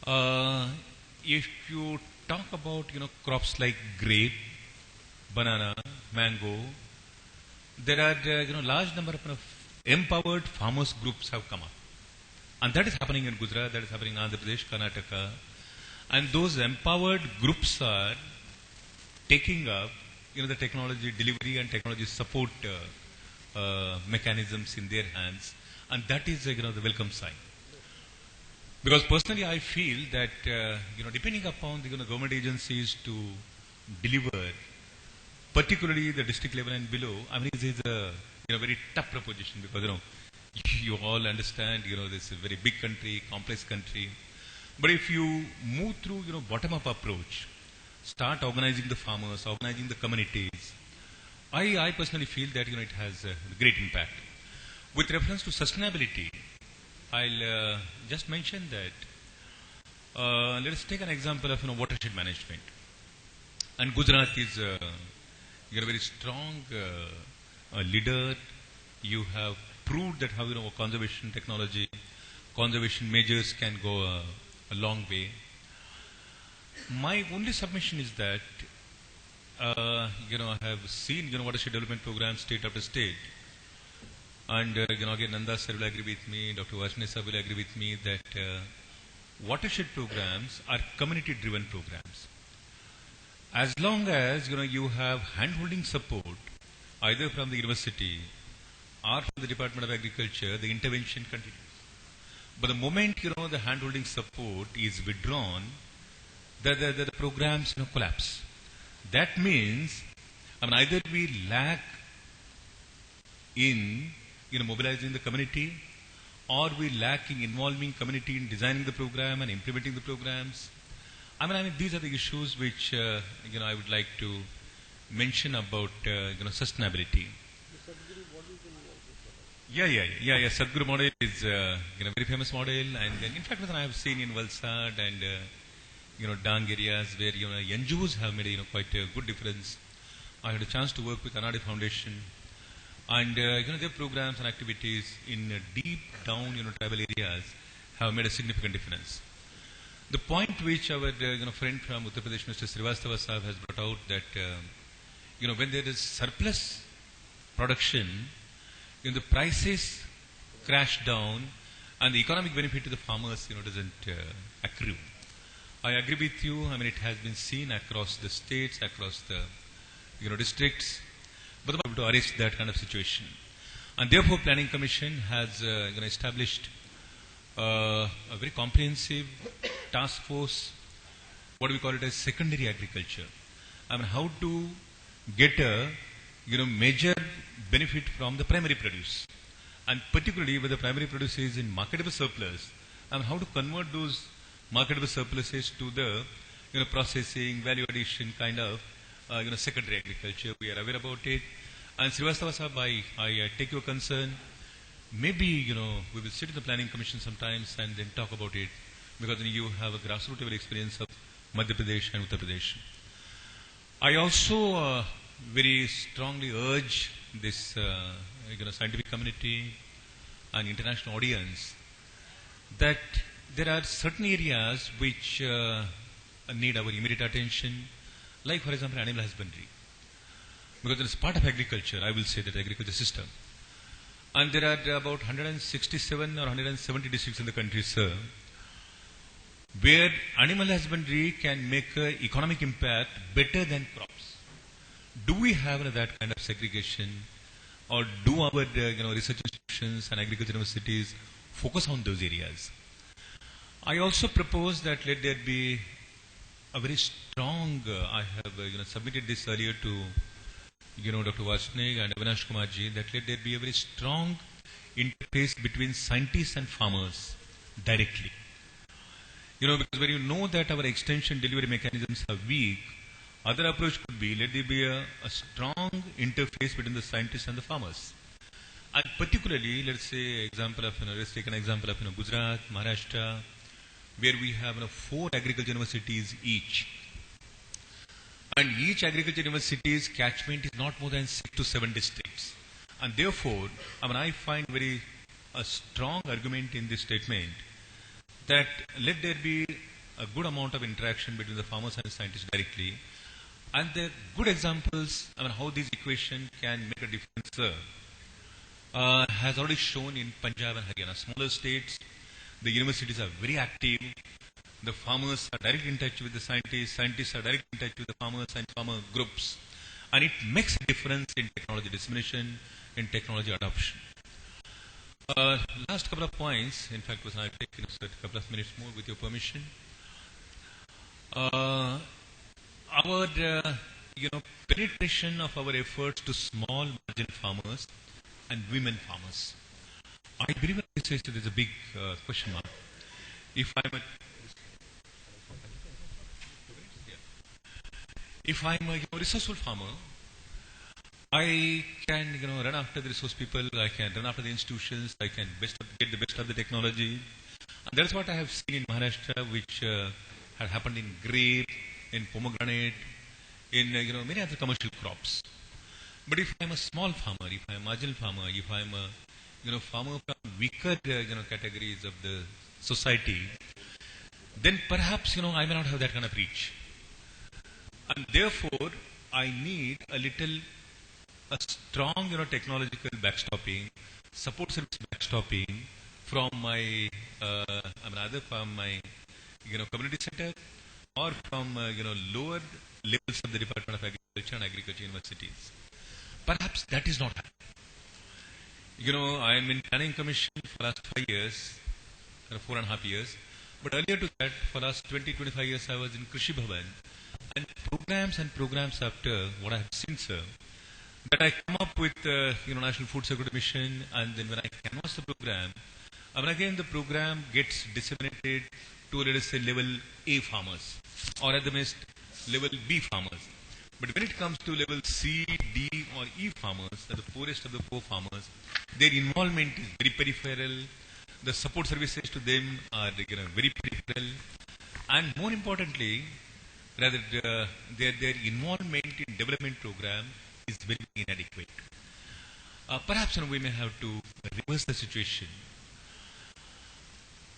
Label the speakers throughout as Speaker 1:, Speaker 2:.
Speaker 1: Uh, if you talk about crops like grape, banana, mango, there are large number of empowered farmers groups have come up, and that is happening in Gujarat, that is happening in Andhra Pradesh, Karnataka, and those empowered groups are taking up the technology delivery and technology support mechanisms in their hands, and that is the welcome sign. Because personally, I feel that depending upon the government agencies to deliver, particularly the district level and below, I mean, it is a very tough proposition because you all understand this is a very big country, complex country. But if you move through bottom-up approach, start organizing the farmers, organizing the communities, I personally feel that it has a great impact. With reference to sustainability, I'll just mention that let us take an example of watershed management. And Gujarat is you're a very strong leader. You have proved that how conservation technology, conservation measures can go a long way. My only submission is that I have seen watershed development programs state after state. And again, Nanda sir will agree with me, Dr. Varshney will agree with me that watershed programs are community-driven programs. As long as you have hand-holding support, either from the university or from the Department of Agriculture, the intervention continues. But the moment the hand-holding support is withdrawn, the programs collapse. That means, either we lack in mobilizing the community, or we lack in involving community in designing the program and implementing the programs. These are the issues which I would like to mention about sustainability. Yeah. Sadhguru model is a very famous model, and then in fact I have seen in Valsad and Dang areas where NGOs have made quite a good difference. I had a chance to work with Anadi Foundation. And their programs and activities in deep down tribal areas have made a significant difference. The point which our friend from Uttar Pradesh, Mr. Srivastava Sahab, has brought out that when there is surplus production, the prices crash down and the economic benefit to the farmers doesn't accrue. I agree with you. It has been seen across the states, across the districts. But we have to arrest that kind of situation. And therefore, Planning Commission has established a very comprehensive task force, what we call it as secondary agriculture. How to get a major benefit from the primary produce. And particularly where the primary produce is in marketable surplus, and how to convert those marketable surpluses to the processing, value addition kind of secondary agriculture. We are aware about it. And Srivastava Sahab, I take your concern. Maybe, we will sit in the Planning Commission sometimes and then talk about it, because you have a grassroots level experience of Madhya Pradesh and Uttar Pradesh. I also very strongly urge this scientific community and international audience that there are certain areas which need our immediate attention, like for example animal husbandry. Because it is part of agriculture, I will say that agriculture system. And there are about 167 or 170 districts in the country, sir, where animal husbandry can make an economic impact better than crops. Do we have that kind of segregation, or do our research institutions and agriculture universities focus on those areas? I also propose that let there be a very strong, I have submitted this earlier to Dr. Varshney and Avinash Kumarji, that let there be a very strong interface between scientists and farmers directly. Because when you know that our extension delivery mechanisms are weak, other approach could be let there be a strong interface between the scientists and the farmers. And particularly, let's say let's take an example of Gujarat, Maharashtra, where we have 4 agriculture universities each. And each agriculture university's catchment is not more than 6 to 7 districts. And therefore, I find very a strong argument in this statement that let there be a good amount of interaction between the farmers and scientists directly. And the good examples, I mean, how this equation can make a difference has already shown in Punjab and Haryana. Smaller states, the universities are very active. The farmers are directly in touch with the scientists. Scientists are directly in touch with the farmers and farmer groups. And it makes a difference in technology dissemination, in technology adoption. Last couple of points, in fact, I'll take a couple of minutes more with your permission. Our penetration of our efforts to small marginal farmers and women farmers. I believe this is a big question mark. If I'm a resourceful farmer, I can run after the resource people. I can run after the institutions. I can get the best of the technology. And that's what I have seen in Maharashtra, which had happened in grape, in pomegranate, in many other commercial crops. But if I'm a small farmer, if I'm a marginal farmer, if I'm a farmer from weaker categories of the society, then perhaps I may not have that kind of reach. And therefore, I need a strong technological backstopping, support service backstopping from my either from my community center or from lower levels of the Department of Agriculture and Agriculture universities. Perhaps that is not happening. I am in Planning Commission for the last 5 years, 4.5 years. But earlier to that, for the last 20-25 years, I was in Krishi Bhavan. And programs after what I have seen, sir, that I come up with National Food Security Mission, and then when I canvass the program, again the program gets disseminated to, let us say, level A farmers, or at the most level B farmers. But when it comes to level C, D or E farmers, the poorest of the poor farmers, their involvement is very peripheral. The support services to them are very peripheral. And more importantly, rather their involvement in development program is very inadequate. Perhaps we may have to reverse the situation.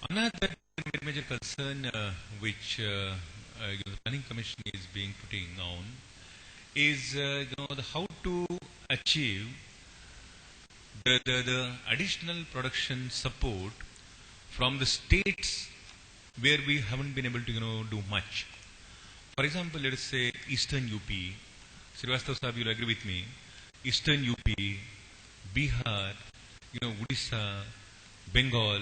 Speaker 1: Another major concern which the Planning Commission is putting on is how to achieve the additional production support from the states where we haven't been able to do much. For example, let us say Eastern UP. Srivastava Sahib, you'll agree with me. Eastern UP, Bihar, Odisha, Bengal,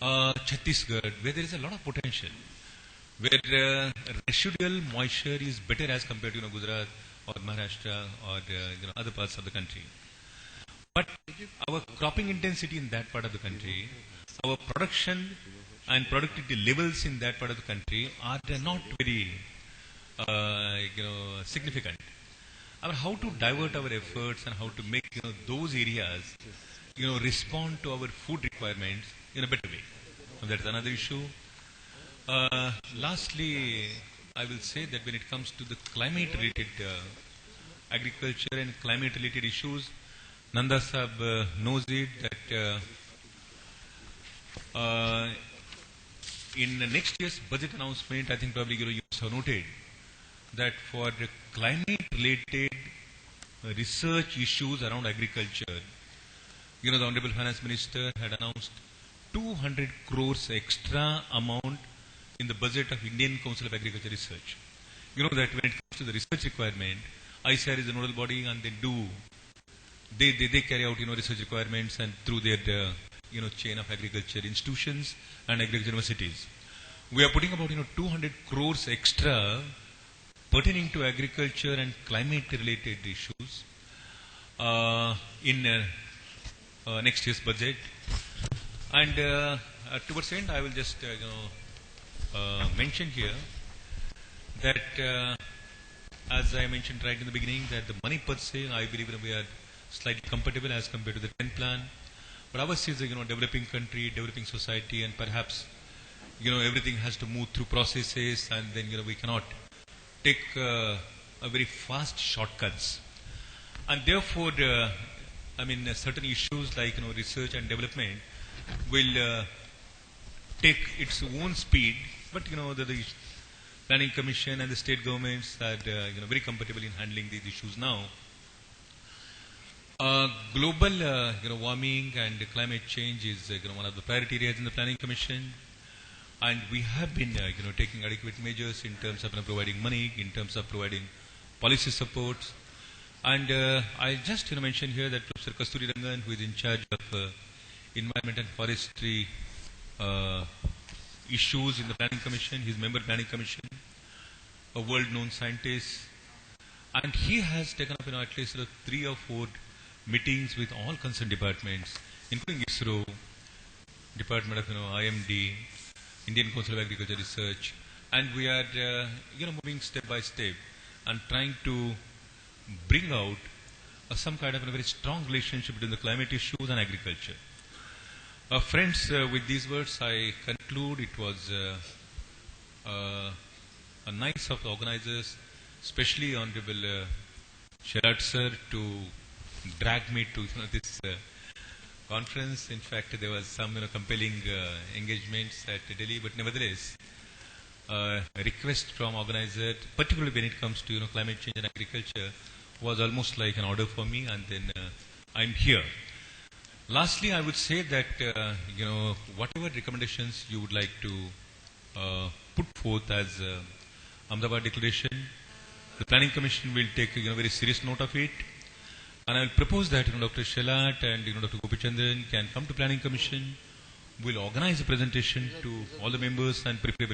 Speaker 1: Chhattisgarh, where there is a lot of potential, where residual moisture is better as compared to Gujarat or Maharashtra or other parts of the country. But our cropping intensity in that part of the country, our production and productivity levels in that part of the country are not very significant. How to divert our efforts and how to make those areas respond to our food requirements in a better way. So that's another issue. Lastly, I will say that when it comes to the climate-related agriculture and climate-related issues, Nanda Sahib knows it that in the next year's budget announcement, I think probably you have noted that for the climate-related research issues around agriculture, the Honorable Finance Minister had announced 200 crores extra amount in the budget of Indian Council of Agriculture Research. You know that when it comes to the research requirement, ICAR is the nodal body and they carry out research requirements and through their chain of agriculture institutions and agriculture universities. We are putting about 200 crores extra pertaining to agriculture and climate related issues in next year's budget. And towards the end, I will just mention here that as I mentioned right in the beginning, that the money per se, I believe we are slightly compatible as compared to the 10 plan. But ours is a developing country, developing society, and perhaps everything has to move through processes, and then we cannot take a very fast shortcuts. And therefore, certain issues like research and development will take its own speed but the planning commission and the state governments are very comfortable in handling these issues now. Global warming and climate change is one of the priority areas in the planning commission, and we have been taking adequate measures in terms of providing money, in terms of providing policy support. And I just mention here that Professor Kasturi Rangan, who is in charge of environment and forestry issues in the planning commission, his member planning commission, a world-known scientist, and he has taken up at least 3 or 4 meetings with all concerned departments, including ISRO, Department of IMD, Indian Council of Agriculture Research, and we are moving step by step and trying to bring out some kind of a very strong relationship between the climate issues and agriculture. Friends, with these words I conclude. It was a nice of the organizers, especially Honorable Sherrod sir, to drag me to this conference. In fact, there was some compelling engagements at Delhi, but nevertheless, a request from organizer, particularly when it comes to climate change and agriculture, was almost like an order for me, and then I'm here. Lastly, I would say that whatever recommendations you would like to put forth as Ahmedabad Declaration, the Planning Commission will take very serious note of it. And I will propose that Dr. Sherrod and Dr. Gopichandran can come to Planning Commission. We will organize a presentation to all the members and prepare.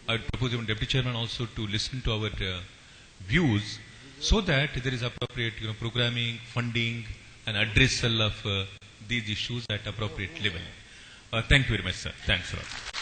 Speaker 1: I would propose even Deputy Chairman also to listen to our views, so that there is appropriate programming, funding, and addressal of these issues at appropriate level. Thank you very much, sir. Thanks a lot.